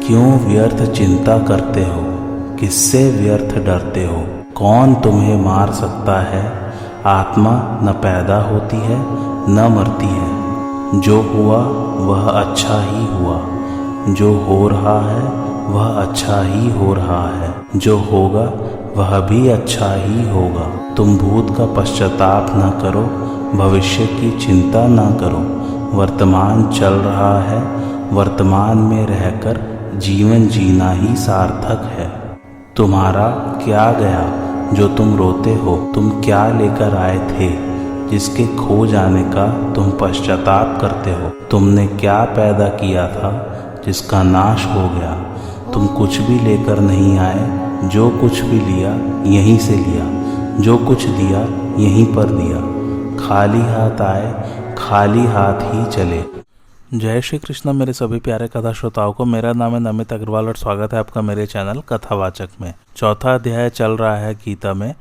क्यों व्यर्थ चिंता करते हो, किससे व्यर्थ डरते हो। कौन तुम्हें मार सकता है। आत्मा न पैदा होती है न मरती है। जो हुआ वह अच्छा ही हुआ, जो हो रहा है वह अच्छा ही हो रहा है, जो होगा वह भी अच्छा ही होगा। तुम भूत का पश्चाताप न करो, भविष्य की चिंता न करो। वर्तमान चल रहा है, वर्तमान में रहकर जीवन जीना ही सार्थक है। तुम्हारा क्या गया जो तुम रोते हो। तुम क्या लेकर आए थे जिसके खो जाने का तुम पश्चाताप करते हो। तुमने क्या पैदा किया था जिसका नाश हो गया। तुम कुछ भी लेकर नहीं आए, जो कुछ भी लिया यहीं से लिया, जो कुछ दिया यहीं पर दिया। खाली हाथ आए, खाली हाथ ही चले। जय श्री कृष्ण मेरे सभी प्यारे कथा श्रोताओं को। मेरा नाम है नमित अग्रवाल और स्वागत है आपका मेरे चैनल कथावाचक में। चौथा अध्याय चल रहा है गीता में।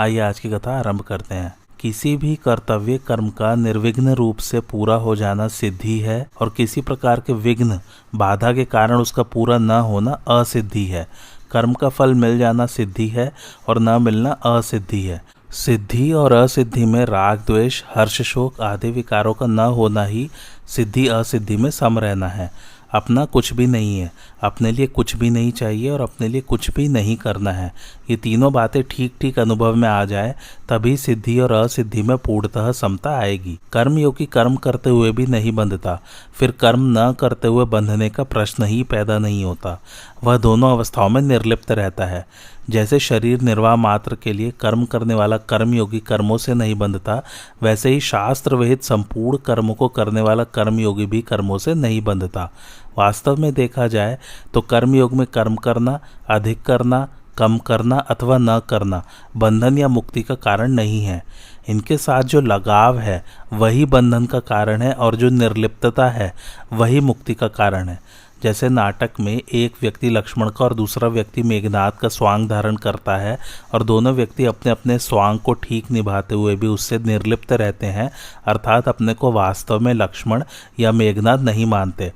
आइए आज की कथा आरंभ करते हैं। किसी भी कर्तव्य कर्म का निर्विघ्न रूप से पूरा हो जाना सिद्धि है और किसी प्रकार के विघ्न बाधा के कारण उसका पूरा न होना असिद्धि है। कर्म का फल मिल जाना सिद्धि है और न मिलना असिद्धि है। सिद्धि और असिद्धि में राग द्वेष हर्ष शोक आदि विकारों का न होना ही सिद्धि असिद्धि में सम रहना है। अपना कुछ भी नहीं है, अपने लिए कुछ भी नहीं चाहिए और अपने लिए कुछ भी नहीं करना है। ये तीनों बातें ठीक ठीक अनुभव में आ जाए तभी सिद्धि और असिद्धि में पूर्णतः समता आएगी। कर्मयोगी कर्म करते हुए भी नहीं बंधता, फिर कर्म न करते हुए बंधने का प्रश्न ही पैदा नहीं होता। वह दोनों अवस्थाओं में निर्लिप्त रहता है। जैसे शरीर निर्वाह मात्र के लिए कर्म करने वाला कर्मयोगी कर्मों से नहीं बंधता, वैसे ही शास्त्र विहित संपूर्ण कर्मों को करने वाला कर्मयोगी भी कर्मों से नहीं बंधता। वास्तव में देखा जाए तो कर्मयोग में कर्म करना, अधिक करना, कम करना अथवा न करना बंधन या मुक्ति का कारण नहीं है। इनके साथ जो लगाव है वही बंधन का कारण है और जो निर्लिप्तता है वही मुक्ति का कारण है। जैसे नाटक में एक व्यक्ति लक्ष्मण का और दूसरा व्यक्ति मेघनाद का स्वांग धारण करता है और दोनों व्यक्ति अपने अपने स्वांग को ठीक निभाते हुए भी उससे निर्लिप्त रहते हैं, अर्थात अपने को वास्तव में लक्ष्मण या मेघनाद नहीं मानते।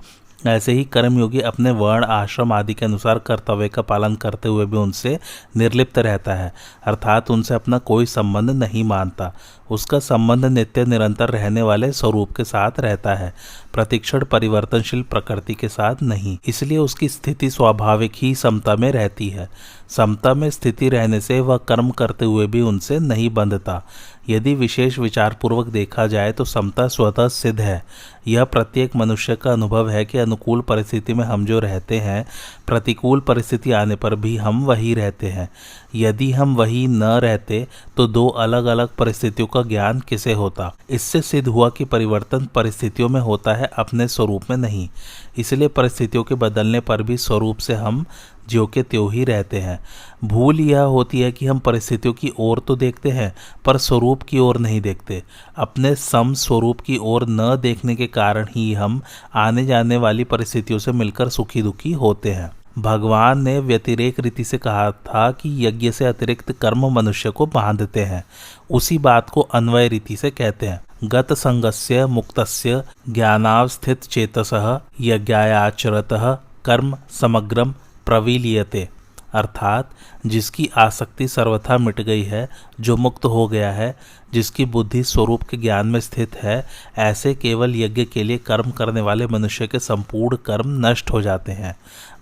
ऐसे ही कर्मयोगी अपने वर्ण आश्रम आदि के अनुसार कर्तव्य का पालन करते हुए भी उनसे निर्लिप्त रहता है, अर्थात उनसे अपना कोई संबंध नहीं मानता। उसका संबंध नित्य निरंतर रहने वाले स्वरूप के साथ रहता है, प्रतिक्षण परिवर्तनशील प्रकृति के साथ नहीं। इसलिए उसकी स्थिति स्वाभाविक ही समता में रहती है। समता में स्थिति रहने से वह कर्म करते हुए भी उनसे नहीं बंधता। यदि विशेष विचार पूर्वक देखा जाए तो समता स्वतः सिद्ध है। यह प्रत्येक मनुष्य का अनुभव है कि अनुकूल परिस्थिति में हम जो रहते हैं, प्रतिकूल परिस्थिति आने पर भी हम वही रहते हैं। यदि हम वही न रहते तो दो अलग अलग परिस्थितियों का ज्ञान किसे होता। इससे सिद्ध हुआ कि परिवर्तन परिस्थितियों में होता है, अपने स्वरूप में नहीं। इसलिए परिस्थितियों के बदलने पर भी स्वरूप से हम ज्यों के त्यों ही रहते हैं। भूल यह होती है कि हम परिस्थितियों की ओर तो देखते हैं पर स्वरूप की ओर नहीं देखते। अपने सम स्वरूप की ओर न देखने के कारण ही हम आने जाने वाली परिस्थितियों से मिलकर सुखी दुखी होते हैं। भगवान ने व्यतिरेक रीति से कहा था कि यज्ञ से अतिरिक्त कर्म मनुष्य को बांधते हैं। उसी बात को अन्वय रीति से कहते हैं। गत संगस्य मुक्तस्य ज्ञानावस्थित चेतसः यज्ञायाचरतः कर्म समग्रम प्रविलीयते, अर्थात जिसकी आसक्ति सर्वथा मिट गई है, जो मुक्त हो गया है, जिसकी बुद्धि स्वरूप के ज्ञान में स्थित है, ऐसे केवल यज्ञ के लिए कर्म करने वाले मनुष्य के संपूर्ण कर्म नष्ट हो जाते हैं।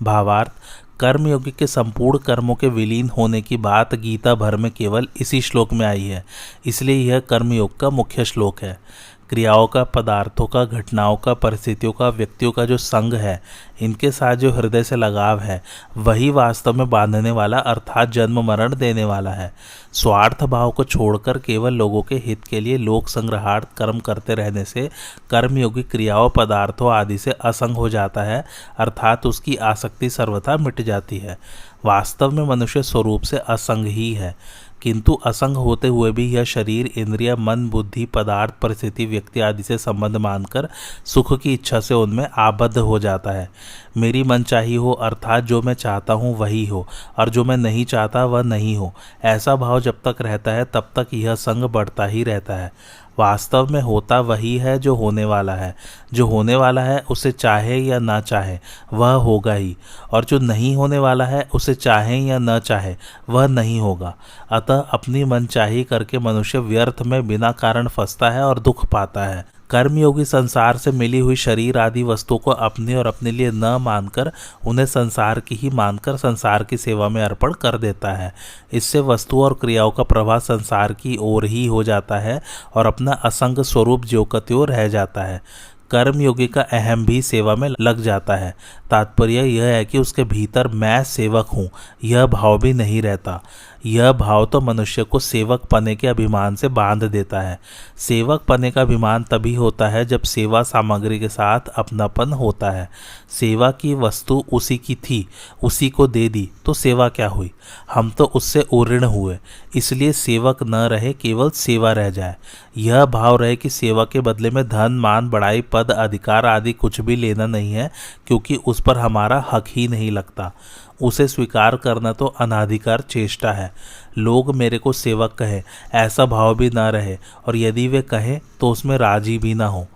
भावार्थ, कर्मयोगी के संपूर्ण कर्मों के विलीन होने की बात गीता भर में केवल इसी श्लोक में आई है, इसलिए यह कर्मयोग का मुख्य श्लोक है। क्रियाओं का, पदार्थों का, घटनाओं का, परिस्थितियों का, व्यक्तियों का जो संग है, इनके साथ जो हृदय से लगाव है, वही वास्तव में बांधने वाला अर्थात जन्म मरण देने वाला है। स्वार्थ भाव को छोड़कर केवल लोगों के हित के लिए लोक संग्रहार्थ कर्म करते रहने से कर्मयोगी क्रियाओं, पदार्थों आदि से असंग हो जाता है, अर्थात उसकी आसक्ति सर्वथा मिट जाती है। वास्तव में मनुष्य स्वरूप से असंग ही है, किंतु असंग होते हुए भी यह शरीर, इंद्रिय, मन, बुद्धि, पदार्थ, परिस्थिति, व्यक्ति आदि से संबंध मानकर सुख की इच्छा से उनमें आबद्ध हो जाता है। मेरी मनचाही हो अर्थात जो मैं चाहता हूँ वही हो और जो मैं नहीं चाहता वह नहीं हो, ऐसा भाव जब तक रहता है तब तक यह संग बढ़ता ही रहता है। वास्तव में होता वही है जो होने वाला है। जो होने वाला है उसे चाहे या ना चाहे वह होगा ही, और जो नहीं होने वाला है उसे चाहे या न चाहे वह नहीं होगा। अतः अपनी मनचाही करके मनुष्य व्यर्थ में बिना कारण फंसता है और दुख पाता है। कर्मयोगी संसार से मिली हुई शरीर आदि वस्तुओं को अपनी और अपने लिए न मानकर उन्हें संसार की ही मानकर संसार की सेवा में अर्पण कर देता है। इससे वस्तु और क्रियाओं का प्रवाह संसार की ओर ही हो जाता है और अपना असंग स्वरूप ज्यों का त्यों रह जाता है। कर्मयोगी का अहम भी सेवा में लग जाता है। तात्पर्य यह है कि उसके भीतर मैं सेवक हूँ यह भाव भी नहीं रहता। यह भाव तो मनुष्य को सेवक पने के अभिमान से बांध देता है। सेवक पने का अभिमान तभी होता है जब सेवा सामग्री के साथ अपनापन होता है। सेवा की वस्तु उसी की थी, उसी को दे दी तो सेवा क्या हुई? हम तो उससे उऋण हुए, इसलिए सेवक न रहे, केवल सेवा रह जाए। यह भाव रहे कि सेवा के बदले में धन, मान, बड़ाई, पद, अधिकार आदि कुछ भी लेना नहीं है, क्योंकि उस पर हमारा हक ही नहीं लगता। उसे स्वीकार करना तो अनाधिकार चेष्टा है। लोग मेरे को सेवक कहें ऐसा भाव भी ना रहे, और यदि वे कहें तो उसमें राजी भी ना हो।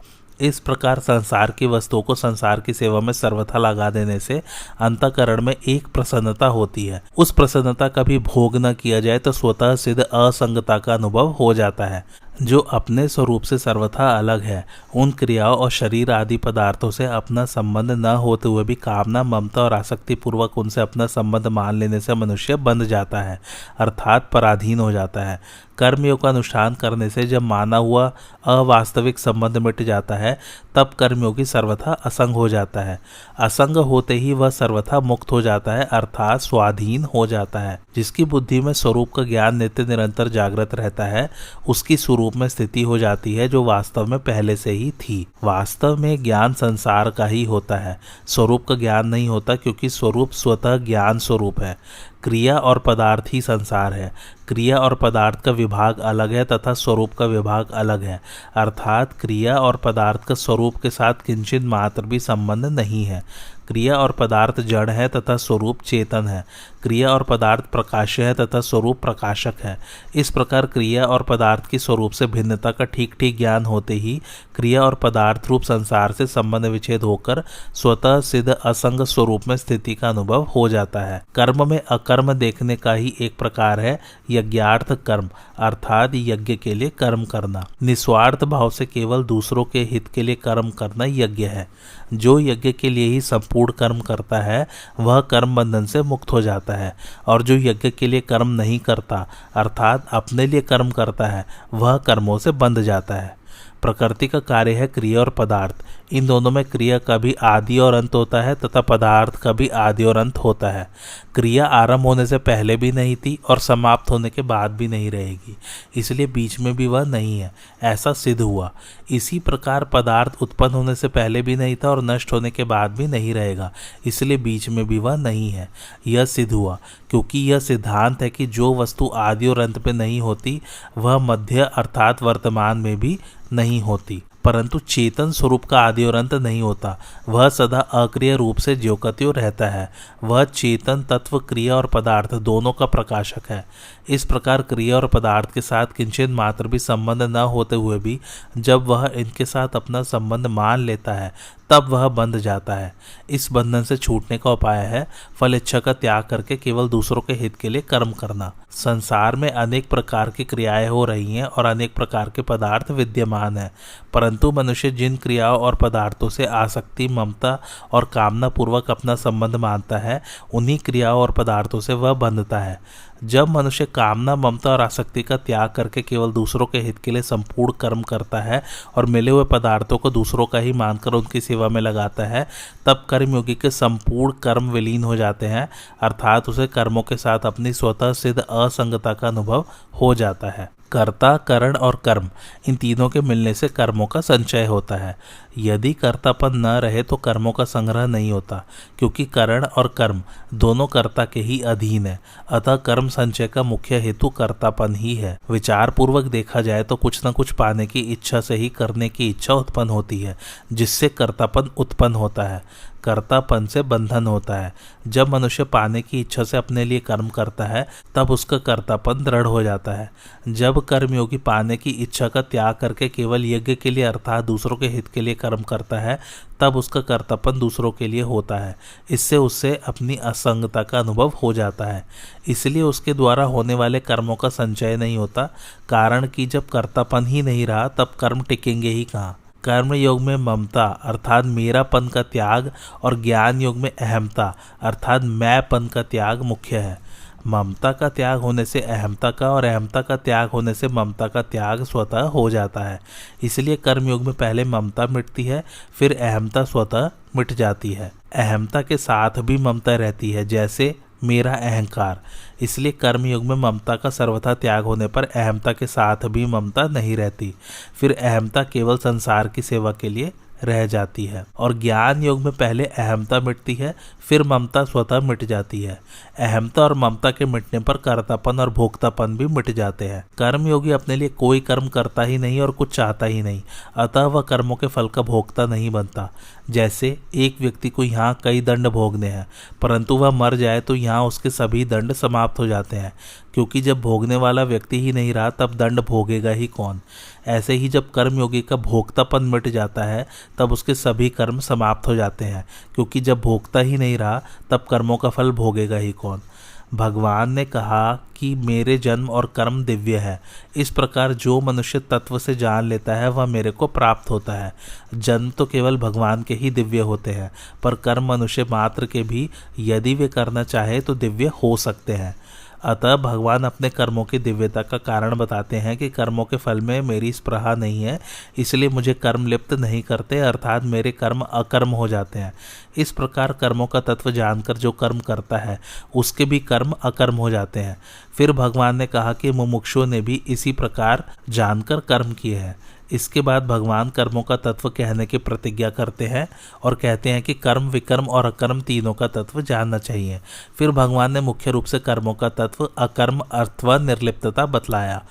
इस प्रकार संसार की वस्तुओं को संसार की सेवा में सर्वथा लगा देने से अंतःकरण में एक प्रसन्नता होती है। उस प्रसन्नता का भी भोग न किया जाए तो स्वतः सिद्ध असंगता का अनुभव हो जाता है। जो अपने स्वरूप से सर्वथा अलग है, उन क्रियाओं और शरीर आदि पदार्थों से अपना संबंध न होते हुए भी कामना, ममता और आसक्ति पूर्वक उनसे अपना संबंध मान लेने से मनुष्य बंध जाता है, अर्थात पराधीन हो जाता है। कर्मयोग का अनुष्ठान करने से जब माना हुआ अवास्तविक संबंध मिट जाता है, तब कर्मयोगी सर्वथा असंग हो जाता है। असंग होते ही वह सर्वथा मुक्त हो जाता है, अर्थात स्वाधीन हो जाता है। जिसकी बुद्धि में स्वरूप का ज्ञान नित्य निरंतर जागृत रहता है, उसकी स्वरूप में स्थिति हो जाती है जो वास्तव में पहले से ही थी। वास्तव में ज्ञान संसार का ही होता है, स्वरूप का ज्ञान नहीं होता, क्योंकि स्वरूप स्वतः ज्ञान स्वरूप है। क्रिया और पदार्थ ही संसार है। क्रिया और पदार्थ का विभाग अलग है तथा स्वरूप का विभाग अलग है, अर्थात क्रिया और पदार्थ का स्वरूप के साथ किंचित मात्र भी संबंध नहीं है। क्रिया और पदार्थ जड़ है तथा स्वरूप चेतन है। क्रिया और पदार्थ प्रकाश्य है तथा स्वरूप प्रकाशक है। इस प्रकार क्रिया और पदार्थ की स्वरूप से भिन्नता का ठीक ठीक ज्ञान होते ही क्रिया और पदार्थ रूप संसार से संबंध विच्छेद होकर स्वतः सिद्ध असंग स्वरूप में स्थिति का अनुभव हो जाता है। कर्म में अकर्म देखने का ही एक प्रकार है यज्ञार्थ कर्म, अर्थात यज्ञ के लिए कर्म करना। निस्वार्थ भाव से केवल दूसरों के हित के लिए कर्म करना यज्ञ है। जो यज्ञ के लिए ही संपूर्ण कर्म करता है वह कर्म बंधन से मुक्त हो जाता है, और जो यज्ञ के लिए कर्म नहीं करता अर्थात अपने लिए कर्म करता है वह कर्मों से बंध जाता है। प्रकृति का कार्य है क्रिया और पदार्थ। इन दोनों में क्रिया का भी आदि और अंत होता है तथा पदार्थ का भी आदि और अंत होता है। क्रिया आरंभ होने से पहले भी नहीं थी और समाप्त होने के बाद भी नहीं रहेगी, इसलिए बीच में भी वह नहीं है, ऐसा सिद्ध हुआ। इसी प्रकार पदार्थ उत्पन्न होने से पहले भी नहीं था और नष्ट होने के बाद भी नहीं रहेगा, इसलिए बीच में भी वह नहीं है, यह सिद्ध हुआ। क्योंकि यह सिद्धांत है कि जो वस्तु आदि और अंत में नहीं होती वह मध्य अर्थात वर्तमान में भी नहीं होती। परंतु चेतन स्वरूप का आदि और अंत नहीं होता, वह सदा अक्रिय रूप से ज्यों का त्यों रहता है। वह चेतन तत्व क्रिया और पदार्थ दोनों का प्रकाशक है। इस प्रकार क्रिया और पदार्थ के साथ किंचित मात्र भी संबंध न होते हुए भी जब वह इनके साथ अपना संबंध मान लेता है तब वह बंध जाता है। इस बंधन से छूटने का उपाय है फल इच्छा का त्याग करके केवल दूसरों के हित के लिए कर्म करना। संसार में अनेक प्रकार की क्रियाएं हो रही हैं और अनेक प्रकार के पदार्थ विद्यमान हैं, परंतु मनुष्य जिन क्रियाओं और पदार्थों से आसक्ति, ममता और कामना पूर्वक अपना संबंध मानता है, उन्हीं क्रियाओं और पदार्थों से वह बंधता है। जब मनुष्य कामना, ममता और आसक्ति का त्याग करके केवल दूसरों के हित के लिए संपूर्ण कर्म करता है और मिले हुए पदार्थों को दूसरों का ही मानकर उनकी सेवा में लगाता है, तब कर्मयोगी के संपूर्ण कर्म विलीन हो जाते हैं, अर्थात उसे कर्मों के साथ अपनी स्वतः सिद्ध असंगता का अनुभव हो जाता है। कर्ता, करण और कर्म, इन तीनों के मिलने से कर्मों का संचय होता है। यदि कर्तापन न रहे तो कर्मों का संग्रह नहीं होता, क्योंकि करण और कर्म दोनों कर्ता के ही अधीन है। अतः कर्म संचय का मुख्य हेतु कर्तापन ही है। विचार पूर्वक देखा जाए तो कुछ न कुछ पाने की इच्छा से ही करने की इच्छा उत्पन्न होती है, जिससे कर्तापन उत्पन्न होता है। कर्तापन से बंधन होता है। जब मनुष्य पाने की इच्छा से अपने लिए कर्म करता है तब उसका कर्तापन दृढ़ हो जाता है। जब कर्मयोगी पाने की इच्छा का त्याग करके केवल यज्ञ के लिए अर्थात दूसरों के हित के लिए कर्म करता है तब उसका कर्तापन दूसरों के लिए होता है। इससे उससे अपनी असंगता का अनुभव हो जाता है, इसलिए उसके द्वारा होने वाले कर्मों का संचय नहीं होता। कारण कि जब कर्तापन ही नहीं रहा तब कर्म टिकेंगे ही कहाँ। कर्म योग में ममता अर्थात मेरापन का त्याग और ज्ञान योग में अहमता अर्थात मैंपन का त्याग मुख्य है। ममता का त्याग होने से अहमता का और अहमता का त्याग होने से ममता का त्याग स्वतः हो जाता है। इसलिए कर्मयोग में पहले ममता मिटती है, फिर अहमता स्वतः मिट जाती है। अहमता के साथ भी ममता रहती है, जैसे मेरा अहंकार। इसलिए कर्मयोग में ममता का सर्वथा त्याग होने पर अहमता के साथ भी ममता नहीं रहती, फिर अहमता केवल संसार की सेवा के लिए रह जाती है। और ज्ञान योग में पहले अहमता मिटती है, फिर ममता स्वतः मिट जाती है। अहमता और ममता के मिटने पर कर्तापन और भोक्तापन भी मिट जाते हैं। कर्मयोगी अपने लिए कोई कर्म करता ही नहीं और कुछ चाहता ही नहीं, अतः वह कर्मों के फल का भोक्ता नहीं बनता। जैसे एक व्यक्ति को यहाँ कई दंड भोगने हैं, परंतु वह मर जाए तो यहाँ उसके सभी दंड समाप्त हो जाते हैं, क्योंकि जब भोगने वाला व्यक्ति ही नहीं रहा तब दंड भोगेगा ही कौन। ऐसे ही जब कर्मयोगी का भोक्तापन मिट जाता है तब उसके सभी कर्म समाप्त हो जाते हैं, क्योंकि जब भोगता ही नहीं रहा तब कर्मों का फल भोगेगा ही कौन। भगवान ने कहा कि मेरे जन्म और कर्म दिव्य है। इस प्रकार जो मनुष्य तत्व से जान लेता है वह मेरे को प्राप्त होता है। जन्म तो केवल भगवान के ही दिव्य होते हैं, पर कर्म मनुष्य मात्र के भी यदि वे करना चाहे तो दिव्य हो सकते हैं। अतः भगवान अपने कर्मों की दिव्यता का कारण बताते हैं कि कर्मों के फल में मेरी स्पृहा नहीं है, इसलिए मुझे कर्म लिप्त नहीं करते, अर्थात मेरे कर्म अकर्म हो जाते हैं। इस प्रकार कर्मों का तत्व जानकर जो कर्म करता है उसके भी कर्म अकर्म हो जाते हैं। फिर भगवान ने कहा कि मुमुक्षुओं ने भी इसी प्रकार जानकर कर्म किए हैं। इसके बाद भगवान कर्मों का तत्व कहने की प्रतिज्ञा करते हैं और कहते हैं कि कर्म, विकर्म और अकर्म तीनों का तत्व जानना चाहिए। फिर भगवान ने मुख्य रूप से कर्मों का तत्व अकर्म अथवा निर्लिप्तता बतलाया।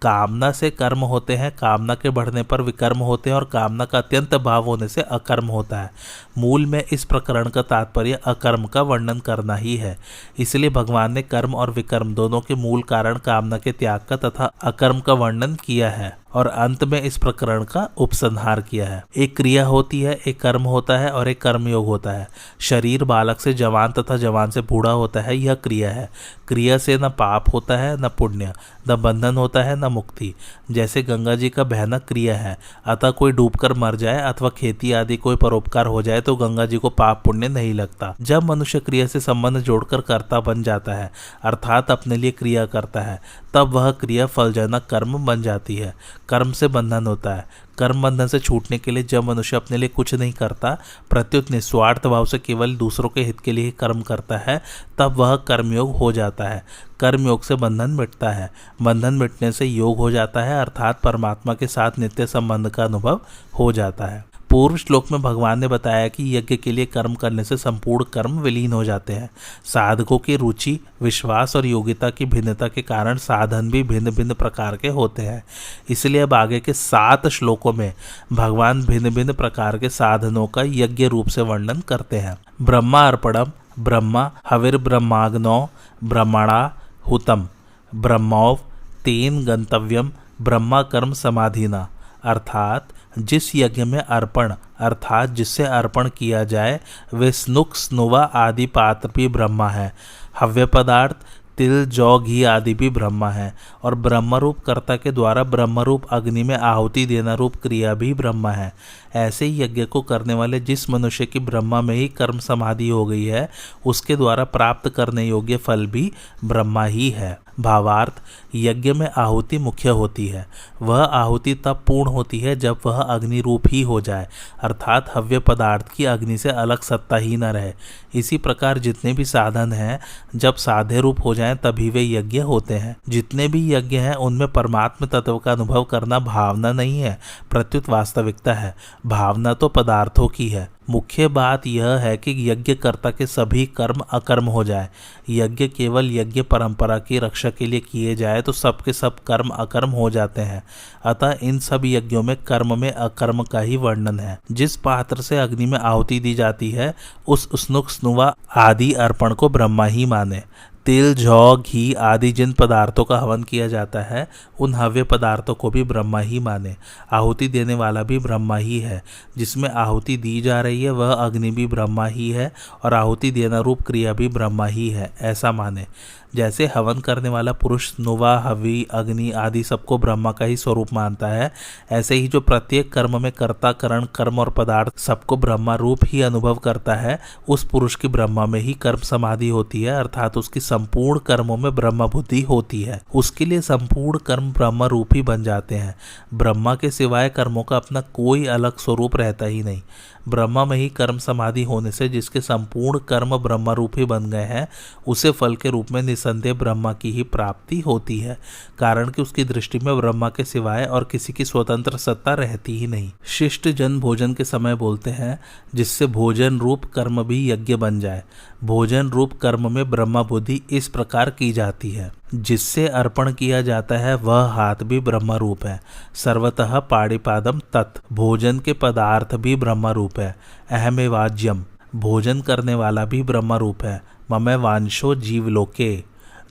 कामना से कर्म होते हैं, कामना के बढ़ने पर विकर्म होते हैं और कामना का अत्यंत भाव होने से अकर्म होता है। मूल में इस प्रकरण का तात्पर्य अकर्म का वर्णन करना ही है। इसलिए भगवान ने कर्म और विकर्म दोनों के मूल कारण कामना के त्याग का तथा अकर्म का वर्णन किया है और अंत में इस प्रकरण का उपसंहार किया है। एक क्रिया होती है, एक कर्म होता है और एक कर्मयोग होता है। शरीर बालक से जवान तथा जवान से बूढ़ा होता है, यह क्रिया है। क्रिया से न पाप होता है न पुण्य, न बंधन होता है न मुक्ति। जैसे गंगा जी का बहना क्रिया है, अतः कोई डूबकर मर जाए अथवा खेती आदि कोई परोपकार हो जाए तो गंगा जी को पाप पुण्य नहीं लगता। जब मनुष्य क्रिया से संबंध जोड़कर कर्ता बन जाता है, अर्थात अपने लिए क्रिया करता है, तब वह क्रिया फलजनक कर्म बन जाती है। कर्म से बंधन होता है। कर्म बंधन से छूटने के लिए जब मनुष्य अपने लिए कुछ नहीं करता, प्रत्युत निस्वार्थ भाव से केवल दूसरों के हित के लिए ही कर्म करता है, तब वह कर्मयोग हो जाता है। कर्मयोग से बंधन मिटता है। बंधन मिटने से योग हो जाता है, अर्थात परमात्मा के साथ नित्य संबंध का अनुभव हो जाता है। पूर्व श्लोक में भगवान ने बताया कि यज्ञ के लिए कर्म करने से संपूर्ण कर्म विलीन हो जाते हैं। साधकों की रुचि, विश्वास और योग्यता की भिन्नता के कारण साधन भी भिन्न भिन्न प्रकार के होते हैं। इसलिए अब आगे के 7 श्लोकों में भगवान भिन्न भिन्न प्रकार के साधनों का यज्ञ रूप से वर्णन करते हैं। ब्रह्मा अर्पणम, ब्रह्मा हविर्ब्रह्माग्नौ ब्रह्मणा हुतम, ब्रह्मौव तेन गंतव्यम ब्रह्मा कर्म समाधिना। अर्थात जिस यज्ञ में अर्पण अर्थात जिससे अर्पण किया जाए वे स्नुक, स्नुवा आदि पात्र भी ब्रह्मा है। हव्य पदार्थ तिल, जौ, घी आदि भी ब्रह्मा है और ब्रह्मरूप कर्ता के द्वारा ब्रह्मरूप अग्नि में आहुति देना रूप क्रिया भी ब्रह्मा है। ऐसे ही यज्ञ को करने वाले जिस मनुष्य की ब्रह्मा में ही कर्म समाधि हो गई है, उसके द्वारा प्राप्त करने योग्य फल भी ब्रह्मा ही है। भावार्थ, यज्ञ में आहुति मुख्य होती है। वह आहुति तब पूर्ण होती है जब वह अग्नि रूप ही हो जाए, अर्थात हव्य पदार्थ की अग्नि से अलग सत्ता ही न रहे। इसी प्रकार जितने भी साधन हैं, जब साध्य रूप हो जाएं तभी वे यज्ञ होते हैं। जितने भी यज्ञ हैं उनमें परमात्म तत्व का अनुभव करना भावना नहीं है, प्रत्युत वास्तविकता है। भावना तो पदार्थों की है। मुख्य बात यह है कि यज्ञकर्ता के सभी कर्म अकर्म हो जाए। यज्ञ केवल यज्ञ परंपरा की रक्षा के लिए किए जाए तो सबके सब कर्म अकर्म हो जाते हैं। अतः इन सब यज्ञों में कर्म में अकर्म का ही वर्णन है। जिस पात्र से अग्नि में आहुति दी जाती है उस स्नुक स्नुवा आदि अर्पण को ब्रह्मा ही माने। तिल जौ घी आदि जिन पदार्थों का हवन किया जाता है उन हव्य पदार्थों को भी ब्रह्मा ही माने। आहुति देने वाला भी ब्रह्मा ही है। जिसमें आहुति दी जा रही है वह अग्नि भी ब्रह्मा ही है और आहुति देना रूप क्रिया भी ब्रह्मा ही है, ऐसा माने। जैसे हवन करने वाला पुरुष नुवा हवि अग्नि आदि सबको ब्रह्मा का ही स्वरूप मानता है, ऐसे ही जो प्रत्येक कर्म में कर्ता करण कर्म और पदार्थ सबको ब्रह्मा रूप ही अनुभव करता है, उस पुरुष की ब्रह्मा में ही कर्म समाधि होती है, अर्थात उसकी संपूर्ण कर्मों में ब्रह्म बुद्धि होती है। उसके लिए संपूर्ण कर्म ब्रह्म रूप ही बन जाते हैं। ब्रह्मा के सिवाय कर्मों का अपना कोई अलग स्वरूप रहता ही नहीं। ब्रह्मा में ही कर्म समाधि होने से जिसके संपूर्ण कर्म ब्रह्म रूप ही बन गए हैं उसे फल के रूप में निसंदेह ब्रह्मा की ही प्राप्ति होती है, कारण कि उसकी दृष्टि में ब्रह्मा के सिवाय और किसी की स्वतंत्र सत्ता रहती ही नहीं। शिष्ट जन भोजन के समय बोलते हैं जिससे भोजन रूप कर्म भी यज्ञ बन जाए। भोजन रूप कर्म में ब्रह्मा बुद्धि इस प्रकार की जाती है। जिससे अर्पण किया जाता है वह हाथ भी ब्रह्म रूप है। सर्वतः पाणिपादम तत्, भोजन के पदार्थ भी ब्रह्म रूप है। अहमेवाज्यम, भोजन करने वाला भी ब्रह्म रूप है। ममे वांशो जीवलोके,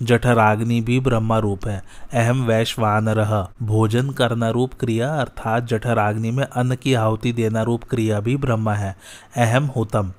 जठराग्नि भी ब्रह्म रूप है। अहम वैश्वानरः, भोजन करना रूप क्रिया अर्थात जठराग्नि में अन्न की आहुति देना रूप क्रिया भी ब्रह्म है। अहम हुतम,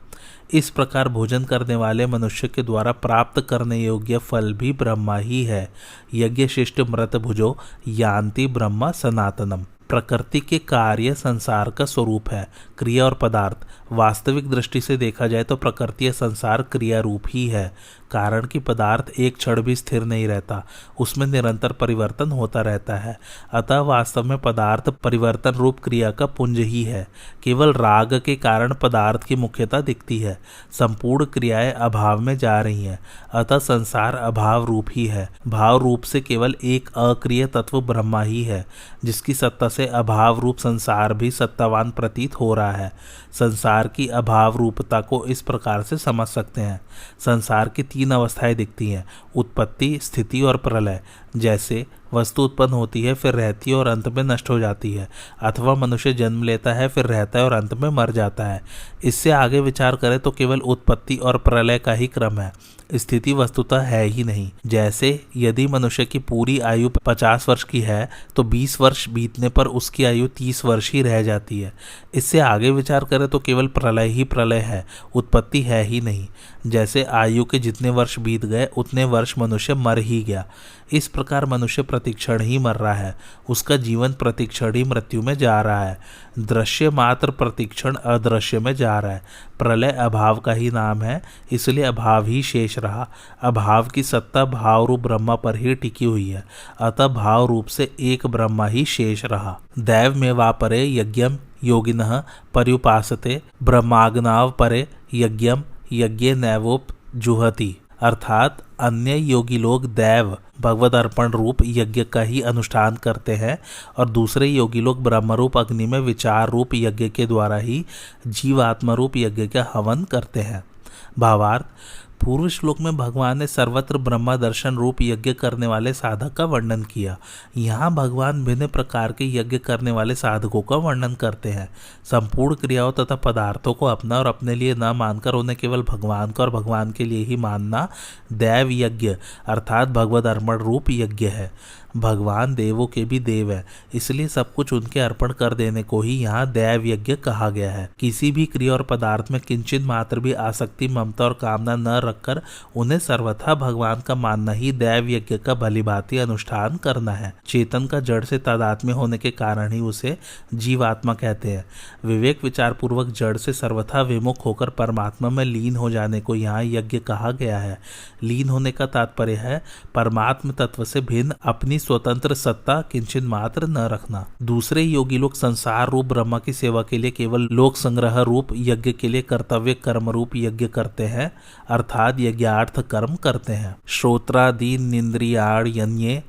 इस प्रकार भोजन करने वाले मनुष्य के द्वारा प्राप्त करने योग्य फल भी ब्रह्मा ही है। यज्ञ शिष्ट मृत भुजो यान्ति ब्रह्मा सनातनम, प्रकृति के कार्य संसार का स्वरूप है। क्रिया और पदार्थ, वास्तविक दृष्टि से देखा जाए तो प्रकृति संसार क्रिया रूप ही है, कारण कि पदार्थ एक क्षण भी स्थिर नहीं रहता, उसमें निरंतर परिवर्तन होता रहता है। अतः वास्तव में पदार्थ परिवर्तन रूप क्रिया का पुंज ही है। केवल राग के कारण पदार्थ की मुख्यता दिखती है, संपूर्ण क्रियाएं अभाव में जा रही हैं। अतः संसार अभाव रूप ही है। भाव रूप से केवल एक अक्रिय तत्व ब्रह्मा ही है, जिसकी सत्ता से अभाव रूप संसार भी सत्तावान प्रतीत हो रहा है। संसार की अभाव रूपता को इस प्रकार से समझ सकते हैं। संसार की तीन अवस्थाएं दिखती हैं, उत्पत्ति, स्थिति और प्रलय। जैसे वस्तु उत्पन्न होती है, फिर रहती है और अंत में नष्ट हो जाती है, अथवा मनुष्य जन्म लेता है, फिर रहता है और अंत में मर जाता है। इससे आगे विचार करें तो केवल उत्पत्ति और प्रलय का ही क्रम है, स्थिति वस्तुतः है ही नहीं। जैसे यदि मनुष्य की पूरी आयु 50 वर्ष की है तो 20 वर्ष बीतने पर उसकी आयु 30 वर्ष ही रह जाती है। इससे आगे विचार करें तो केवल प्रलय ही प्रलय है, उत्पत्ति है ही नहीं। जैसे आयु के जितने वर्ष बीत गए उतने वर्ष मनुष्य मर ही गया। इस प्रकार मनुष्य प्रतिक्षण ही मर रहा है, उसका जीवन प्रतिक्षण ही मृत्यु में जा रहा है। दृश्य मात्र प्रतिक्षण अदृश्य में जा रहा है। प्रलय अभाव का ही नाम है, इसलिए अभाव ही शेष रहा। अभाव की सत्ता भाव रूप ब्रह्मा पर ही टिकी हुई है, अतः भाव रूप से एक ब्रह्मा ही शेष रहा। दैव में वापरे यज्ञम योगिनः पर्युपासते, ब्रह्माग्नाव परे यज्ञम यज्ञ नैवोपजुहति, अर्थात अन्य योगी लोग दैव भगवद अर्पण रूप यज्ञ का ही अनुष्ठान करते हैं और दूसरे योगी लोग ब्रह्म रूप अग्नि में विचार रूप यज्ञ के द्वारा ही जीवात्मा रूप यज्ञ का हवन करते हैं। भावार्थ, पूर्व श्लोक में भगवान ने सर्वत्र ब्रह्मा दर्शन रूप यज्ञ करने वाले साधक का वर्णन किया। यहाँ भगवान भिन्न प्रकार के यज्ञ करने वाले साधकों का वर्णन करते हैं। संपूर्ण क्रियाओं तथा पदार्थों को अपना और अपने लिए न मानकर उन्हें केवल भगवान का और भगवान के लिए ही मानना दैव यज्ञ अर्थात भगवद अर्पण रूप यज्ञ है। भगवान देवों के भी देव है, इसलिए सब कुछ उनके अर्पण कर देने को ही यहाँ दैव यज्ञ कहा गया है। किसी भी क्रिया और पदार्थ में किंचित मात्र भी आसक्ति, ममता और कामना न रखकर उन्हें सर्वथा भगवान का मानना ही दैव यज्ञ का भलीभांति अनुष्ठान करना है। चेतन का जड़ से तादात्म्य होने के कारण ही उसे जीवात्मा कहते हैं। विवेक विचार पूर्वक जड़ से सर्वथा विमुख होकर परमात्मा में लीन हो जाने को यहाँ यज्ञ कहा गया है। लीन होने का तात्पर्य है परमात्म तत्व से भिन्न अपनी स्वतंत्र सत्ता किंचित मात्र न रखना। दूसरे योगी लोग संसार रूप ब्रह्मा की सेवा के लिए केवल लोक संग्रह रूप यज्ञ के लिए कर्तव्य कर्म रूप यज्ञ करते हैं, अर्थात यज्ञार्थ कर्म करते हैं। श्रोत्रादीन इंद्रियाण यन्ये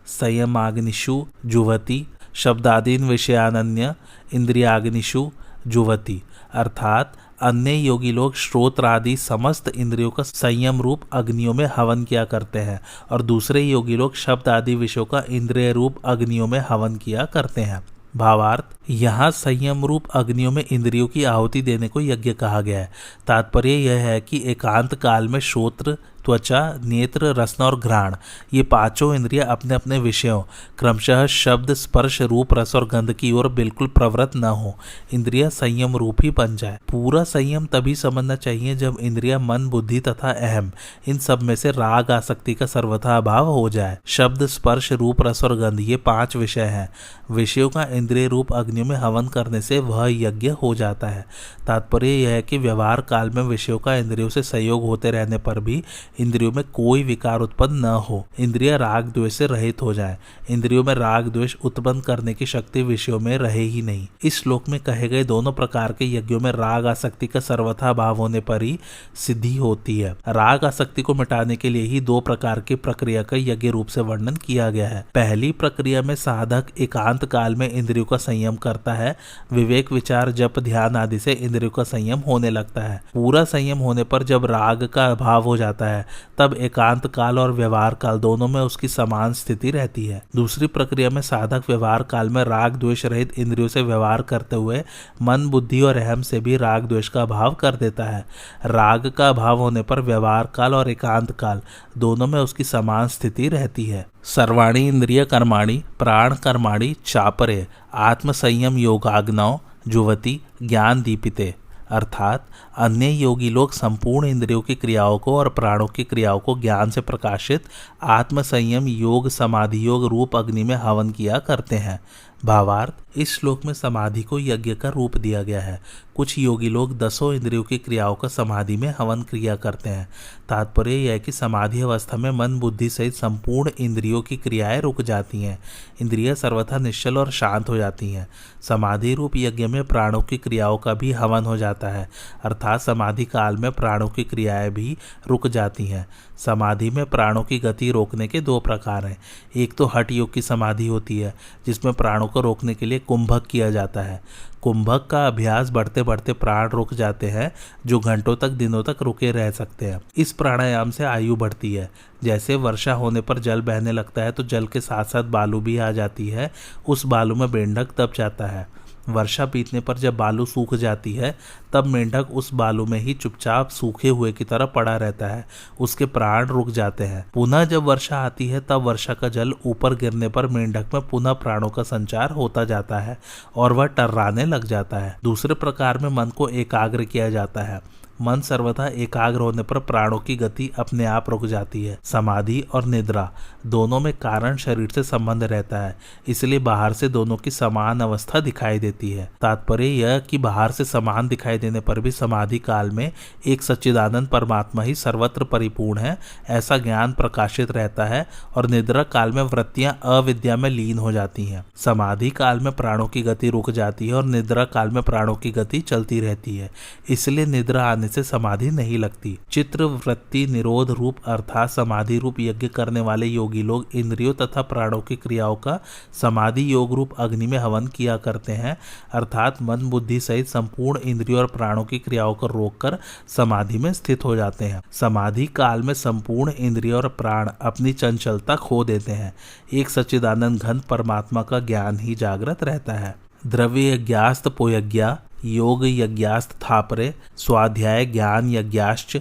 संयमाग्निषु जुहति, शब्दादीन विषयानन्य इंद्रियाग्निषु जुहति, अर्थात अन्य योगी लोग श्रोत्र आदि समस्त इंद्रियों का संयम रूप अग्नियों में हवन किया करते हैं और दूसरे योगी लोग शब्द आदि विषयों का इंद्रिय रूप अग्नियों में हवन किया करते हैं। भावार्थ, यहाँ संयम रूप अग्नियों में इंद्रियों की आहुति देने को यज्ञ कहा गया है। तात्पर्य यह है कि एकांत काल में श्रोत्र, त्वचा, नेत्र, रसना और घ्राण ये पांचों इंद्रियां अपने अपने विषयों क्रमशः शब्द, स्पर्श, रूप, रस और गंध की ओर बिल्कुल प्रवृत्त न हो, इंद्रियां संयम रूप ही बन जाए। पूरा संयम तभी समझना चाहिए जब इंद्रियां मन, बुद्धि तथा अहम इन सब में से राग आसक्ति का सर्वथा अभाव हो जाए। शब्द, स्पर्श, रूप, रस और गंध ये 5 विषय हैं। विषयों का इंद्रिय रूप अग्नि में हवन करने से वह यज्ञ हो जाता है। तात्पर्य यह है कि व्यवहार काल में विषयों का इंद्रियों से संयोग होते रहने पर भी इंद्रियों में कोई विकार उत्पन्न न हो, इंद्रियां राग द्वेष से रहित हो जाएं। इंद्रियों में राग द्वेष उत्पन्न करने की शक्ति विषयों में रहे ही नहीं। इस श्लोक में कहे गए दोनों प्रकार के यज्ञों में राग आसक्ति का सर्वथा अभाव होने पर ही सिद्धि होती है। राग आसक्ति को मिटाने के लिए ही 2 प्रकार की प्रक्रिया का यज्ञ रूप से वर्णन किया गया है। पहली प्रक्रिया में साधक एकांत काल में इंद्रियों का संयम करता है। विवेक, विचार, जप, ध्यान आदि से इंद्रियों का संयम होने लगता है। पूरा संयम होने पर जब राग का अभाव हो जाता है तब एकांत काल और व्यवहार काल दोनों में उसकी समान स्थिति रहती है। दूसरी प्रक्रिया में साधक व्यवहार काल में राग द्वेष रहित इंद्रियों से व्यवहार करते हुए मन, बुद्धि और अहम से भी राग द्वेष का अभाव कर देता है। राग का अभाव होने पर व्यवहार काल और एकांत काल दोनों में उसकी समान स्थिति रहती है। सर्वाणी इंद्रिय कर्माणि प्राण कर्माणि चापरे आत्म संयम योगाग्नौ जुवति ज्ञान दीपिते। अर्थात अन्य योगी लोग संपूर्ण इंद्रियों की क्रियाओं को और प्राणों की क्रियाओं को ज्ञान से प्रकाशित आत्म संयम योग समाधि योग रूप अग्नि में हवन किया करते हैं। भावार्थ, इस श्लोक में समाधि को यज्ञ का रूप दिया गया है। कुछ योगी लोग 10 इंद्रियों की क्रियाओं का समाधि में हवन क्रिया करते हैं। तात्पर्य यह है कि समाधि अवस्था में मन, बुद्धि सहित संपूर्ण इंद्रियों की क्रियाएं रुक जाती हैं। इंद्रियां सर्वथा निश्चल और शांत हो जाती हैं। समाधि रूप यज्ञ में प्राणों की क्रियाओं का भी हवन हो जाता है, अर्थात समाधि काल में प्राणों की क्रियाएं भी रुक जाती हैं। समाधि में प्राणों की गति रोकने के 2 प्रकार हैं। एक तो हठ योग की समाधि होती है जिसमें प्राणों को रोकने के लिए कुंभक किया जाता है। कुंभक का अभ्यास बढ़ते बढ़ते प्राण रुक जाते हैं जो घंटों तक, दिनों तक रुके रह सकते हैं। इस प्राणायाम से आयु बढ़ती है। जैसे वर्षा होने पर जल बहने लगता है तो जल के साथ साथ बालू भी आ जाती है, उस बालू में मेंढक दब जाता है। वर्षा बीतने पर जब बालू सूख जाती है तब मेंढक उस बालू में ही चुपचाप सूखे हुए की तरह पड़ा रहता है, उसके प्राण रुक जाते हैं। पुनः जब वर्षा आती है तब वर्षा का जल ऊपर गिरने पर मेंढक में पुनः प्राणों का संचार होता जाता है और वह टर्राने लग जाता है। दूसरे प्रकार में मन को एकाग्र किया जाता है। मन सर्वथा एकाग्र होने पर प्राणों की गति अपने आप रुक जाती है। समाधि और निद्रा दोनों में कारण शरीर से संबंध रहता है, इसलिए बाहर से दोनों की समान अवस्था दिखाई देती है। तात्पर्य यह कि बाहर से समान दिखाई देने पर भी समाधि काल में एक सच्चिदानंद परमात्मा ही सर्वत्र परिपूर्ण है, ऐसा ज्ञान प्रकाशित रहता है और निद्रा काल में वृत्तियां अविद्या में लीन हो जाती हैं। समाधि काल में प्राणों की गति रुक जाती है और निद्रा काल में प्राणों की गति चलती रहती है, इसलिए निद्रा आने से समाधि नहीं लगती। चित्र वृत्ति निरोध रूप अर्थात समाधि रूप यज्ञ करने वाले योगी लोग इंद्रियों तथा प्राणों की क्रियाओं का समाधि योग रूप अग्नि में हवन किया करते हैं, अर्थात मन बुद्धि सहित संपूर्ण इंद्रियों और प्राणों की क्रियाओं को रोककर समाधि में स्थित हो जाते हैं। समाधि काल में संपूर्ण इंद्रियों और प्राण अपनी चंचलता खो देते हैं। एक सच्चिदानंद घन परमात्मा का ज्ञान ही जागृत रहता है। द्रव्य यज्ञास्त पोयज्ञा योग यज्ञास्त थापरे स्वाध्याय ज्ञान यज्ञाश्च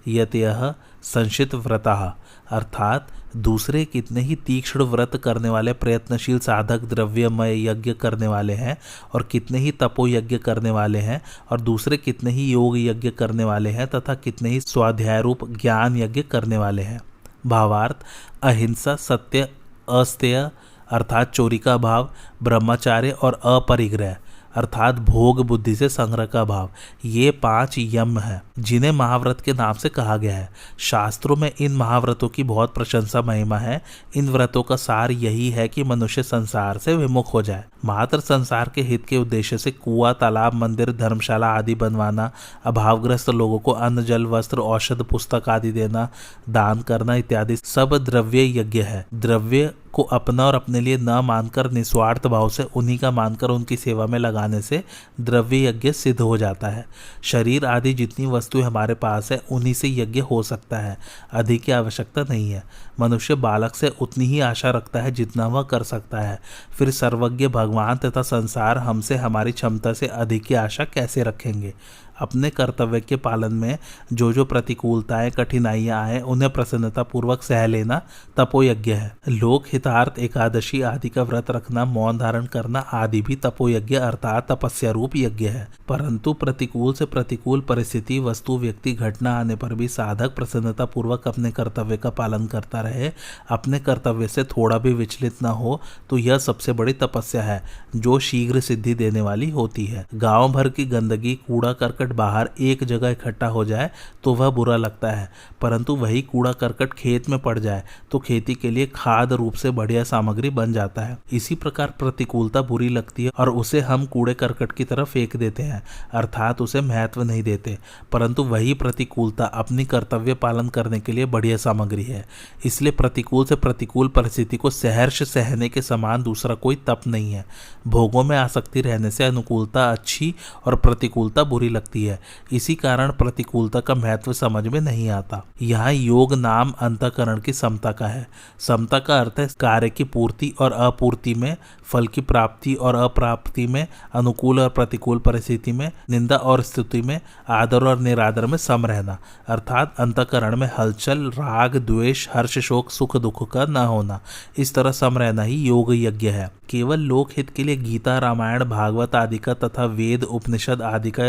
यतयः संशित व्रतः। अर्थात दूसरे कितने ही तीक्ष्ण व्रत करने वाले प्रयत्नशील साधक द्रव्यमय यज्ञ करने वाले हैं और कितने ही तपो यज्ञ करने वाले हैं और दूसरे कितने ही योग यज्ञ करने वाले हैं तथा कितने ही स्वाध्याय रूप ज्ञान यज्ञ करने वाले हैं। भावार्थ, अहिंसा, सत्य, अस्तेय अर्थात चोरी का भाव, ब्रह्मचार्य और अपरिग्रह अर्थात भोग बुद्धि से संग्रह का भाव, ये 5 यम हैं जिन्हें महाव्रत के नाम से कहा गया है। शास्त्रों में इन महाव्रतों की बहुत प्रशंसा महिमा है। इन व्रतों का सार यही है कि मनुष्य संसार से विमुख हो जाए। मात्र संसार के हित के उद्देश्य से कुआं, तालाब, मंदिर, धर्मशाला आदि बनवाना, अभावग्रस्त लोगों को अन्न, जल, वस्त्र, औषध, पुस्तक आदि देना, दान करना इत्यादि सब द्रव्य यज्ञ है। द्रव्य को अपना और अपने लिए न मानकर निस्वार्थ भाव से उन्हीं का मानकर उनकी सेवा में लगाने से द्रव्य यज्ञ सिद्ध हो जाता है। शरीर आदि जितनी वस्तुएं हमारे पास है उन्हीं से यज्ञ हो सकता है, अधिक की आवश्यकता नहीं है। मनुष्य बालक से उतनी ही आशा रखता है जितना वह कर सकता है, फिर सर्वज्ञ भगवान तथा संसार हमसे हमारी क्षमता से अधिक की आशा कैसे रखेंगे। अपने कर्तव्य के पालन में जो जो प्रतिकूलताएं कठिनाइयां आए उन्हें प्रसन्नता पूर्वक सह लेना तपोयज्ञ है। लोक हितार्थ एकादशी आदि का व्रत रखना, मौन धारण करना आदि भी तपोयज्ञ अर्थात तपस्या रूप यज्ञ है। परंतु प्रतिकूल से प्रतिकूल परिस्थिति, वस्तु, व्यक्ति, घटना आने पर भी साधक प्रसन्नता पूर्वक अपने कर्तव्य का पालन करता रहे, अपने कर्तव्य से थोड़ा भी विचलित न हो, तो यह सबसे बड़ी तपस्या है जो शीघ्र सिद्धि देने वाली होती है। गांव भर की गंदगी, कूड़ा करकट बाहर एक जगह इकट्ठा हो जाए तो वह बुरा लगता है, परंतु वही कूड़ा करकट खेत में पड़ जाए तो खेती के लिए खाद रूप से बढ़िया सामग्री बन जाता है। इसी प्रकार प्रतिकूलता बुरी लगती है और उसे हम कूड़े करकट की तरफ फेंक देते हैं, अर्थात उसे महत्व नहीं देते, परंतु वही प्रतिकूलता अपनी कर्तव्य पालन करने के लिए बढ़िया सामग्री है। इसलिए प्रतिकूल से प्रतिकूल परिस्थिति को सहर्ष सहने के समान दूसरा कोई तप नहीं है। भोगों में आसक्ति रहने से अनुकूलता अच्छी और प्रतिकूलता बुरी लगती है, इसी कारण प्रतिकूलता का महत्व समझ में नहीं आता। यहाँ योग नाम अंतःकरण की समता का है। समता का अर्थ है कार्य की पूर्ति और अपूर्ति में, फल की प्राप्ति और अप्राप्ति में, अनुकूल और प्रतिकूल परिस्थिति में, निंदा और स्तुति में, आदर और निरादर में सम रहना, अर्थात अंतःकरण में हलचल, राग, द्वेष, हर्ष, शोक, सुख, दुख का न होना। इस तरह सम रहना ही योग यज्ञ है। केवल लोक हित के लिए गीता, रामायण, भागवत आदि का तथा वेद, उपनिषद आदि का